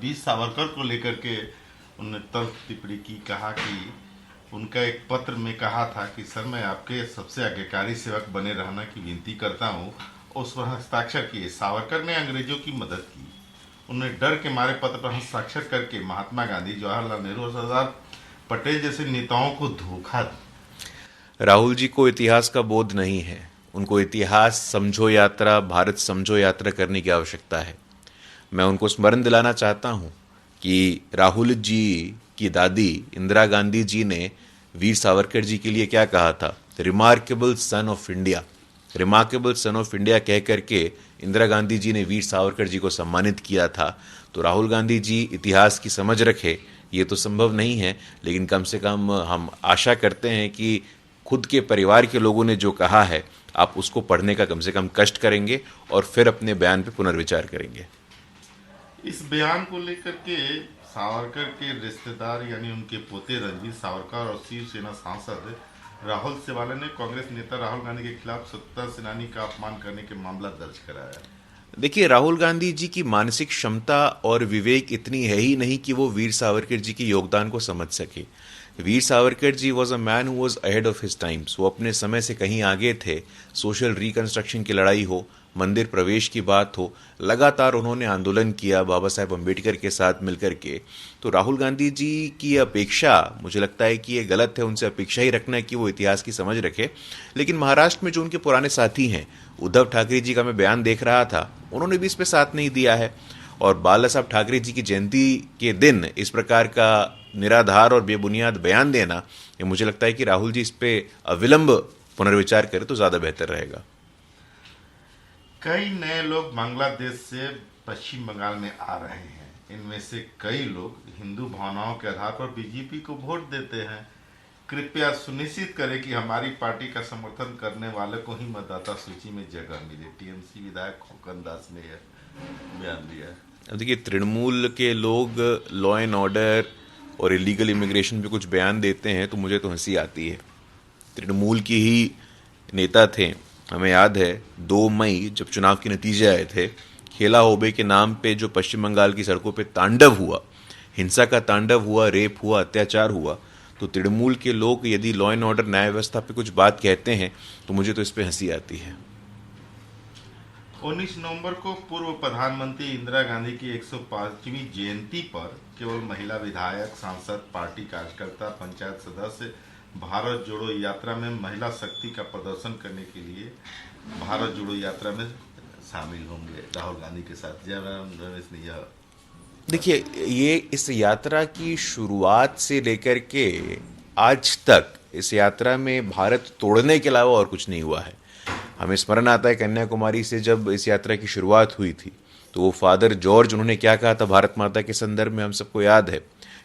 वीर सावरकर को लेकर के उन्होंने तर्क टिप्पणी की, कहा कि उनका एक पत्र में कहा था कि सर मैं आपके सबसे आज्ञाकारी सेवक बने रहना की विनती करता हूँ, और उस पर हस्ताक्षर किए। सावरकर ने अंग्रेजों की मदद की। उन्होंने डर के मारे पत्र पर हस्ताक्षर करके महात्मा गांधी, जवाहरलाल नेहरू और सरदार पटेल जैसे नेताओं को धोखा दिया। राहुल जी को इतिहास का बोध नहीं है। उनको इतिहास समझो यात्रा, भारत समझो यात्रा करने की आवश्यकता है। मैं उनको स्मरण दिलाना चाहता हूं कि राहुल जी की दादी इंदिरा गांधी जी ने वीर सावरकर जी के लिए क्या कहा था, remarkable son of India. Remarkable son of India कह करके इंदिरा गांधी जी ने वीर सावरकर जी को सम्मानित किया था। तो राहुल गांधी जी इतिहास की समझ रखे, ये तो संभव नहीं है, लेकिन कम से कम हम आशा करते हैं कि खुद के परिवार के लोगों ने जो कहा है आप उसको पढ़ने का कम से कम कष्ट करेंगे और फिर अपने बयान पे पुनर्विचार करेंगे। इस बयान को लेकर के सावरकर के रिश्तेदार यानी उनके पोते रणजीत सावरकर और शिवसेना सांसद राहुल सेवाला ने कांग्रेस नेता राहुल गांधी के खिलाफ स्वतंत्रता सेनानी का अपमान करने के मामला दर्ज कराया। देखिए, राहुल गांधी जी की मानसिक क्षमता और विवेक इतनी है ही नहीं कि वो वीर सावरकर जी के योगदान को समझ सके। Veer Savarkar ji was a man who was ahead of his times. वो अपने समय से कहीं आगे थे। सोशल रिकंस्ट्रक्शन की लड़ाई हो, मंदिर प्रवेश की बात हो, लगातार उन्होंने आंदोलन किया बाबा साहेब अम्बेडकर के साथ मिलकर के। तो राहुल गांधी जी की अपेक्षा, मुझे लगता है कि ये गलत है उनसे अपेक्षा ही रखना कि वो इतिहास की समझ रखे। लेकिन महाराष्ट्र में जो उनके पुराने साथी हैं, उद्धव ठाकरे जी का मैं बयान देख रहा था, उन्होंने भी इस पे साथ नहीं दिया है। और बाला साहब ठाकरे जी की जयंती के दिन इस प्रकार का निराधार और बेबुनियाद बयान देना, ये मुझे लगता है कि राहुल जी इस पे अविलंब पुनर्विचार करें तो ज्यादा बेहतर रहेगा। कई नए लोग बांग्लादेश से पश्चिम बंगाल में आ रहे हैं। इनमें से कई लोग हिंदू भावनाओं के आधार पर बीजेपी को वोट देते हैं। कृपया सुनिश्चित करें कि हमारी पार्टी का समर्थन करने वाले को ही मतदाता सूची में जगह मिले। टीएमसी विधायक खोकन दास ने यह बयान दिया है। अब देखिए, तृणमूल के लोग लॉ एंड ऑर्डर और इलीगल इमिग्रेशन पे कुछ बयान देते हैं तो मुझे तो हंसी आती है। तृणमूल की ही नेता थे, हमें याद है 2 मई जब चुनाव के नतीजे आए थे, खेला होबे के नाम पे जो पश्चिम बंगाल की सड़कों पे तांडव हुआ, हिंसा का तांडव हुआ, रेप हुआ, अत्याचार हुआ। तो तृणमूल के लोग यदि लॉ एंड ऑर्डर न्याय व्यवस्था पे कुछ बात कहते हैं तो मुझे तो इस पे हंसी आती है। 19 नवंबर को पूर्व प्रधानमंत्री इंदिरा गांधी की 105वीं जयंती पर केवल महिला विधायक, सांसद, पार्टी कार्यकर्ता, पंचायत सदस्य भारत जोड़ो यात्रा में महिला शक्ति का प्रदर्शन करने के लिए भारत जोड़ो यात्रा में शामिल होंगे राहुल गांधी के साथ। जयराम रमेश ने यह देखिए, ये इस यात्रा की शुरुआत से लेकर के आज तक इस यात्रा में भारत तोड़ने के अलावा और कुछ नहीं हुआ है। हमें स्मरण आता है कन्याकुमारी से जब इस यात्रा की शुरुआत हुई थी तो वो फादर जॉर्ज उन्होंने क्या कहा था भारत माता के संदर्भ में, हम सबको याद है।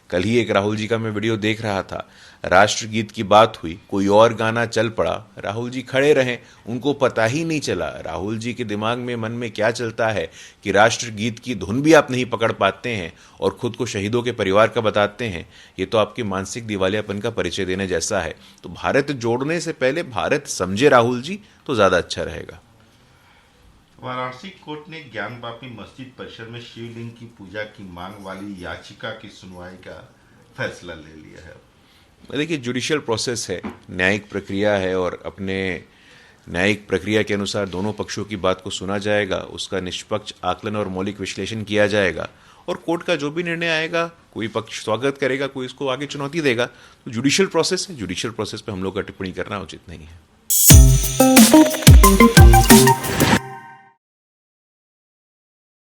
कल ही एक राहुल जी का मैं वीडियो देख रहा था, राष्ट्रगीत की बात हुई, कोई और गाना चल पड़ा, राहुल जी खड़े रहे, उनको पता ही नहीं चला राहुल जी के दिमाग में, मन में क्या चलता है कि राष्ट्रगीत की धुन भी आप नहीं पकड़ पाते हैं और खुद को शहीदों के परिवार का बताते हैं। ये तो आपके मानसिक दिवालियापन का परिचय देने जैसा है। तो भारत जोड़ने से पहले भारत समझे राहुल जी तो ज्यादा अच्छा रहेगा। वाराणसी कोर्ट ने ज्ञानवापी मस्जिद परिसर में शिवलिंग की पूजा की मांग वाली याचिका की सुनवाई का फैसला ले लिया है। देखिए, जुडिशियल प्रोसेस है, न्यायिक प्रक्रिया है और अपने न्यायिक प्रक्रिया के अनुसार दोनों पक्षों की बात को सुना जाएगा, उसका निष्पक्ष आकलन और मौलिक विश्लेषण किया जाएगा और कोर्ट का जो भी निर्णय आएगा कोई पक्ष स्वागत करेगा, कोई इसको आगे चुनौती देगा। तो जुडिशियल प्रोसेस है, जुडिशियल प्रोसेस पे हम लोग का टिप्पणी करना उचित नहीं है।